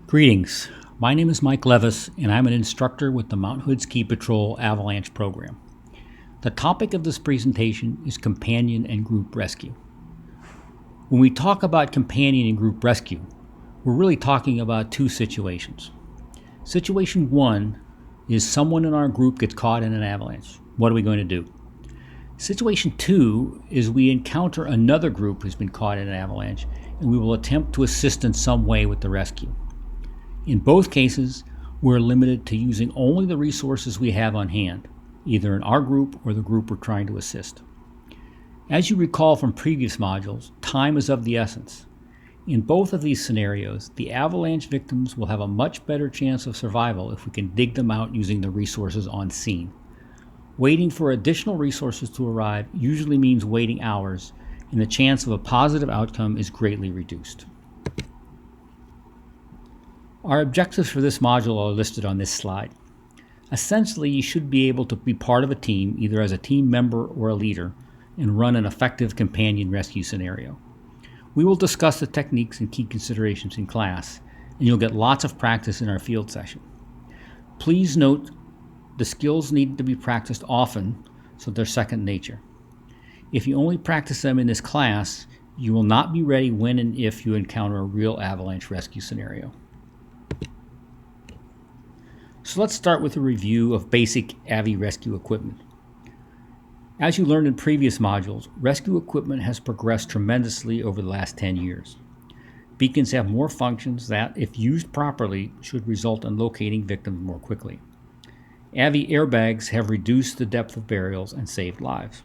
Greetings. My name is Mike Levis, and I'm an instructor with the Mount Hood Ski Patrol Avalanche Program. The topic of this presentation is companion and group rescue. When we talk about companion and group rescue, we're really talking about two situations. Situation one is someone in our group gets caught in an avalanche. What are we going to do? Situation two is we encounter another group who's been caught in an avalanche, and we will attempt to assist in some way with the rescue. In both cases, we're limited to using only the resources we have on hand, either in our group or the group we're trying to assist. As you recall from previous modules, time is of the essence. In both of these scenarios, the avalanche victims will have a much better chance of survival if we can dig them out using the resources on scene. Waiting for additional resources to arrive usually means waiting hours, and the chance of a positive outcome is greatly reduced. Our objectives for this module are listed on this slide. Essentially, you should be able to be part of a team, either as a team member or a leader, and run an effective companion rescue scenario. We will discuss the techniques and key considerations in class, and you'll get lots of practice in our field session. Please note the skills need to be practiced often so they're second nature. If you only practice them in this class, you will not be ready when and if you encounter a real avalanche rescue scenario. So let's start with a review of basic AVI rescue equipment. As you learned in previous modules, rescue equipment has progressed tremendously over the last 10 years. Beacons have more functions that, if used properly, should result in locating victims more quickly. AVI airbags have reduced the depth of burials and saved lives.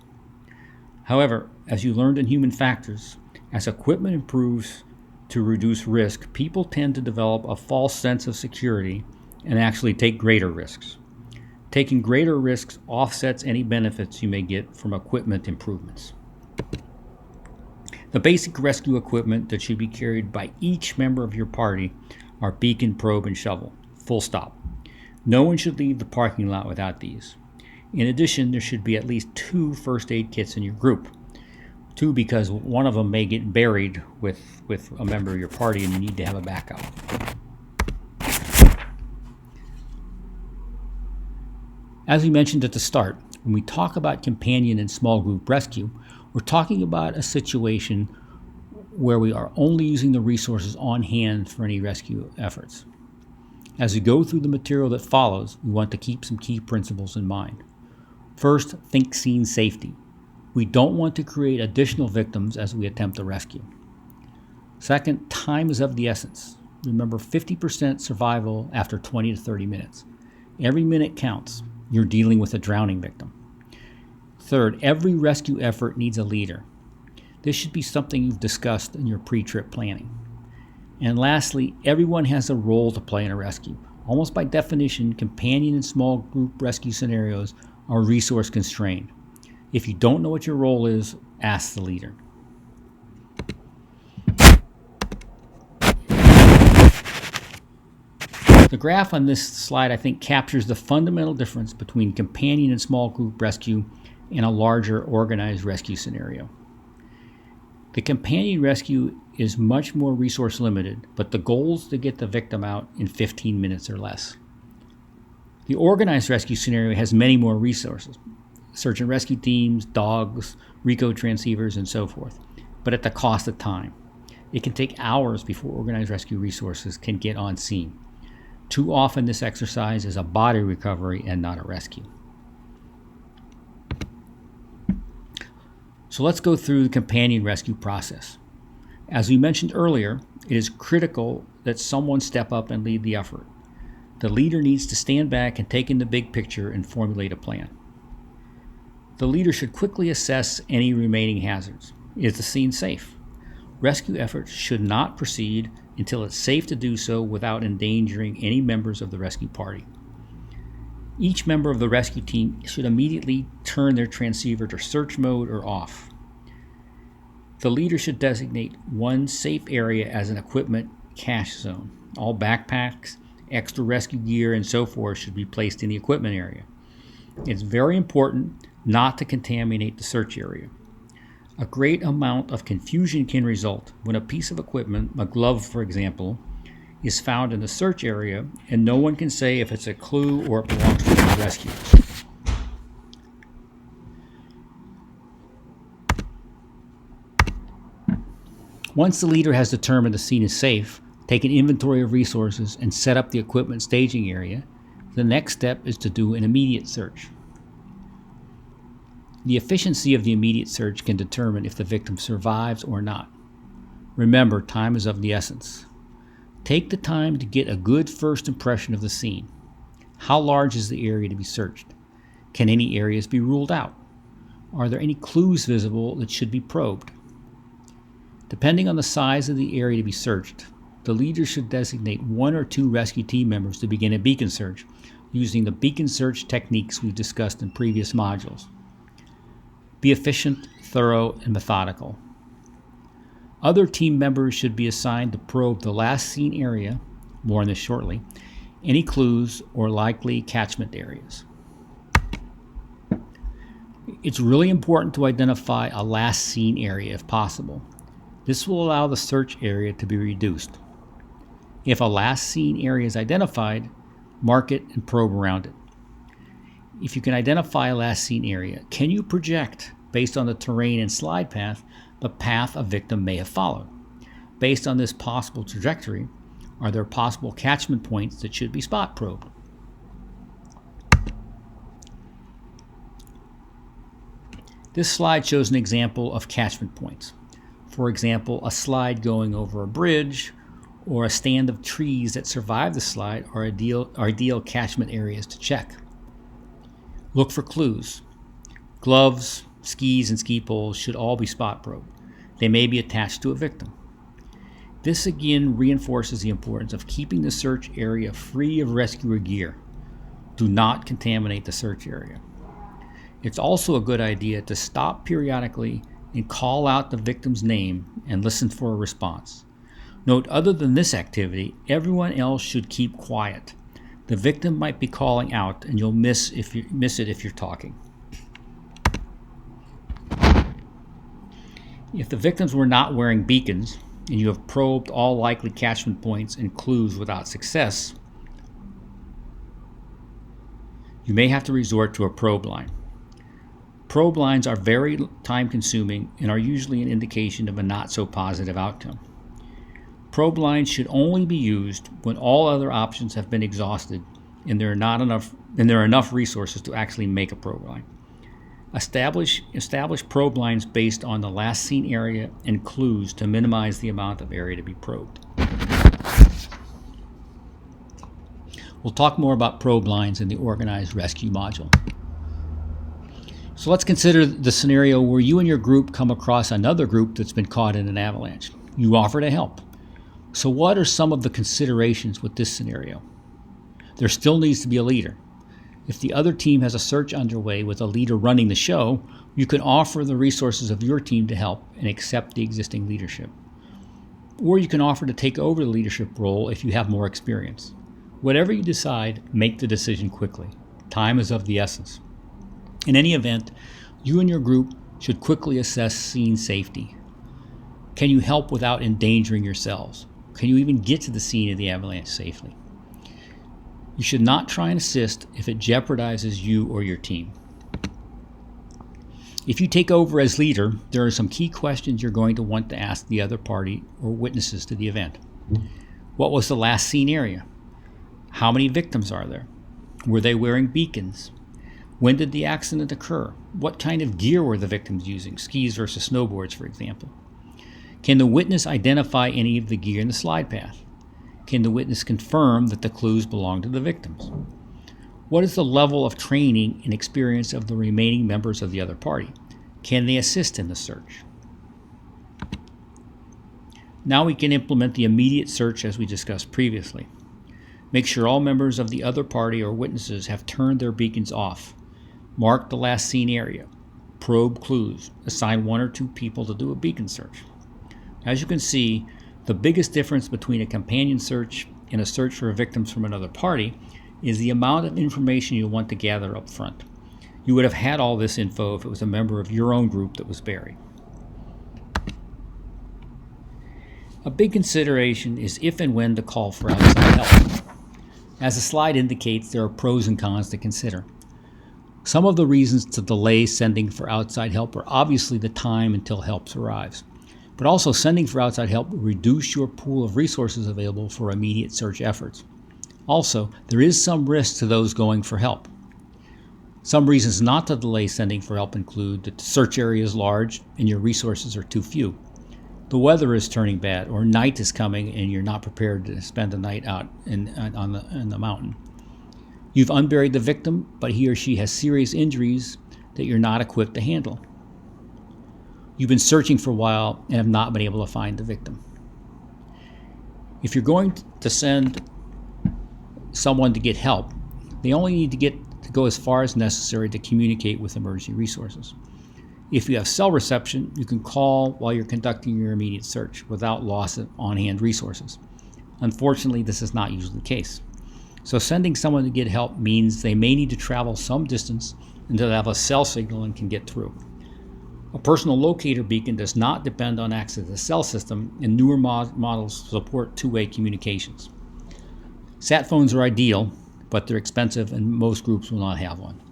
However, as you learned in human factors, as equipment improves to reduce risk, people tend to develop a false sense of security and actually take greater risks. Taking greater risks offsets any benefits you may get from equipment improvements. The basic rescue equipment that should be carried by each member of your party are beacon, probe, and shovel. Full stop. No one should leave the parking lot without these. In addition, there should be at least 2 first aid kits in your group. 2 because one of them may get buried with a member of your party and you need to have a backup. As we mentioned at the start, when we talk about companion and small group rescue, we're talking about a situation where we are only using the resources on hand for any rescue efforts. As we go through the material that follows, we want to keep some key principles in mind. First, think scene safety. We don't want to create additional victims as we attempt the rescue. Second, time is of the essence. Remember, 50% survival after 20 to 30 minutes. Every minute counts. You're dealing with a drowning victim. Third, every rescue effort needs a leader. This should be something you've discussed in your pre-trip planning. And lastly, everyone has a role to play in a rescue. Almost by definition, companion and small group rescue scenarios are resource constrained. If you don't know what your role is, ask the leader. The graph on this slide, I think, captures the fundamental difference between companion and small group rescue and a larger organized rescue scenario. The companion rescue is much more resource limited, but the goal is to get the victim out in 15 minutes or less. The organized rescue scenario has many more resources: search and rescue teams, dogs, RICO transceivers, and so forth, but at the cost of time. It can take hours before organized rescue resources can get on scene. Too often this exercise is a body recovery and not a rescue. So let's go through the companion rescue process. As we mentioned earlier, it is critical that someone step up and lead the effort. The leader needs to stand back and take in the big picture and formulate a plan. The leader should quickly assess any remaining hazards. Is the scene safe? Rescue efforts should not proceed until it's safe to do so without endangering any members of the rescue party. Each member of the rescue team should immediately turn their transceiver to search mode or off. The leader should designate one safe area as an equipment cache zone. All backpacks, extra rescue gear, and so forth should be placed in the equipment area. It's very important not to contaminate the search area. A great amount of confusion can result when a piece of equipment, a glove for example, is found in the search area, and no one can say if it's a clue or it belongs to the rescuers. Once the leader has determined the scene is safe, take an inventory of resources, and set up the equipment staging area, the next step is to do an immediate search. The efficiency of the immediate search can determine if the victim survives or not. Remember, time is of the essence. Take the time to get a good first impression of the scene. How large is the area to be searched? Can any areas be ruled out? Are there any clues visible that should be probed? Depending on the size of the area to be searched, the leader should designate 1 or 2 rescue team members to begin a beacon search using the beacon search techniques we've discussed in previous modules. Be efficient, thorough, and methodical. Other team members should be assigned to probe the last seen area, more on this shortly, any clues or likely catchment areas. It's really important to identify a last seen area if possible. This will allow the search area to be reduced. If a last seen area is identified, mark it and probe around it. If you can identify a last seen area, can you project, based on the terrain and slide path, the path a victim may have followed? Based on this possible trajectory, are there possible catchment points that should be spot probed? This slide shows an example of catchment points. For example, a slide going over a bridge or a stand of trees that survive the slide are ideal catchment areas to check. Look for clues. Gloves, skis, and ski poles should all be spot probed. They may be attached to a victim. This again reinforces the importance of keeping the search area free of rescuer gear. Do not contaminate the search area. It's also a good idea to stop periodically and call out the victim's name and listen for a response. Note, other than this activity, everyone else should keep quiet. The victim might be calling out, and you'll miss it if you're talking. If the victims were not wearing beacons, and you have probed all likely catchment points and clues without success, you may have to resort to a probe line. Probe lines are very time-consuming and are usually an indication of a not-so-positive outcome. Probe lines should only be used when all other options have been exhausted and there are enough resources to actually make a probe line. Establish probe lines based on the last seen area and clues to minimize the amount of area to be probed. We'll talk more about probe lines in the organized rescue module. So let's consider the scenario where you and your group come across another group that's been caught in an avalanche. You offer to help. So what are some of the considerations with this scenario? There still needs to be a leader. If the other team has a search underway with a leader running the show, you can offer the resources of your team to help and accept the existing leadership. Or you can offer to take over the leadership role if you have more experience. Whatever you decide, make the decision quickly. Time is of the essence. In any event, you and your group should quickly assess scene safety. Can you help without endangering yourselves? Can you even get to the scene of the avalanche safely? You should not try and assist if it jeopardizes you or your team. If you take over as leader, there are some key questions you're going to want to ask the other party or witnesses to the event. What was the last seen area? How many victims are there? Were they wearing beacons? When did the accident occur? What kind of gear were the victims using? Skis versus snowboards, for example. Can the witness identify any of the gear in the slide path? Can the witness confirm that the clues belong to the victims? What is the level of training and experience of the remaining members of the other party? Can they assist in the search? Now we can implement the immediate search as we discussed previously. Make sure all members of the other party or witnesses have turned their beacons off. Mark the last seen area. Probe clues. Assign 1 or 2 people to do a beacon search. As you can see, the biggest difference between a companion search and a search for victims from another party is the amount of information you want to gather up front. You would have had all this info if it was a member of your own group that was buried. A big consideration is if and when to call for outside help. As the slide indicates, there are pros and cons to consider. Some of the reasons to delay sending for outside help are obviously the time until help arrives. But also sending for outside help will reduce your pool of resources available for immediate search efforts. Also, there is some risk to those going for help. Some reasons not to delay sending for help include that the search area is large and your resources are too few. The weather is turning bad, or night is coming and you're not prepared to spend the night out in the mountain. You've unburied the victim, but he or she has serious injuries that you're not equipped to handle. You've been searching for a while and have not been able to find the victim. If you're going to send someone to get help, they only need to go as far as necessary to communicate with emergency resources. If you have cell reception, you can call while you're conducting your immediate search without loss of on-hand resources. Unfortunately, this is not usually the case. So sending someone to get help means they may need to travel some distance until they have a cell signal and can get through. A personal locator beacon does not depend on access to the cell system, and newer models support two-way communications. Sat phones are ideal, but they're expensive and most groups will not have one.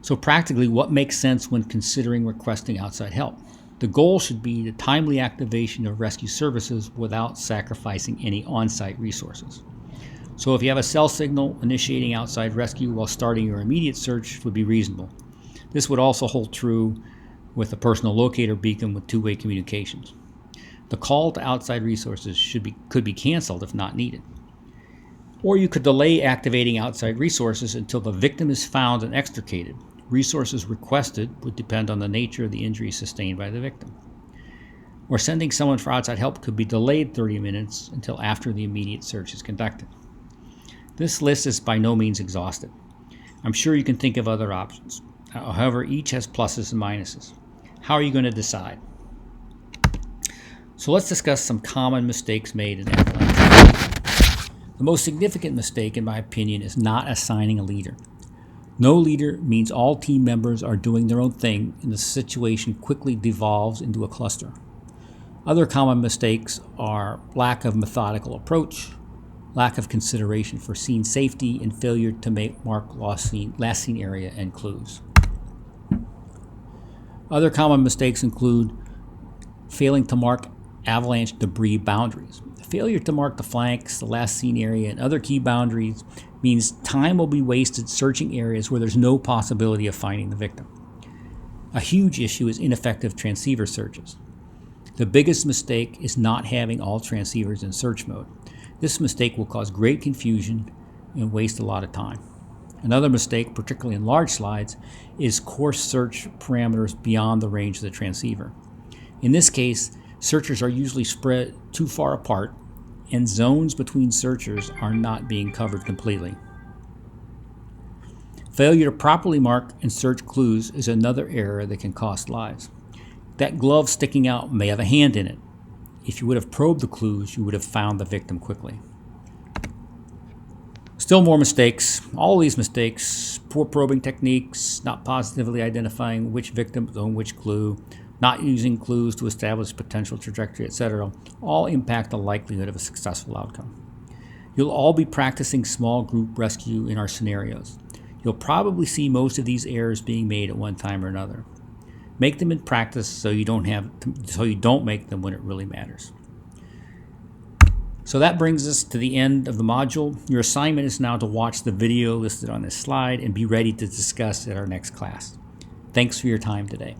So practically, what makes sense when considering requesting outside help? The goal should be the timely activation of rescue services without sacrificing any on-site resources. So if you have a cell signal, initiating outside rescue while starting your immediate search would be reasonable. This would also hold true with a personal locator beacon with two-way communications. The call to outside resources could be canceled if not needed. Or you could delay activating outside resources until the victim is found and extricated. Resources requested would depend on the nature of the injury sustained by the victim. Or sending someone for outside help could be delayed 30 minutes until after the immediate search is conducted. This list is by no means exhaustive. I'm sure you can think of other options. However, each has pluses and minuses. How are you going to decide? So let's discuss some common mistakes made in avalanche. The most significant mistake, in my opinion, is not assigning a leader. No leader means all team members are doing their own thing, and the situation quickly devolves into a cluster. Other common mistakes are lack of methodical approach, lack of consideration for scene safety, and failure to mark last seen area and clues. Other common mistakes include failing to mark avalanche debris boundaries. Failure to mark the flanks, the last seen area, and other key boundaries means time will be wasted searching areas where there's no possibility of finding the victim. A huge issue is ineffective transceiver searches. The biggest mistake is not having all transceivers in search mode. This mistake will cause great confusion and waste a lot of time. Another mistake, particularly in large slides, is coarse search parameters beyond the range of the transceiver. In this case, searchers are usually spread too far apart, and zones between searchers are not being covered completely. Failure to properly mark and search clues is another error that can cost lives. That glove sticking out may have a hand in it. If you would have probed the clues, you would have found the victim quickly. Still more mistakes. All these mistakes, poor probing techniques, not positively identifying which victims own which clue, not using clues to establish potential trajectory, etc., all impact the likelihood of a successful outcome. You'll all be practicing small group rescue in our scenarios. You'll probably see most of these errors being made at one time or another. Make them in practice so you don't make them when it really matters. So that brings us to the end of the module. Your assignment is now to watch the video listed on this slide and be ready to discuss at our next class. Thanks for your time today.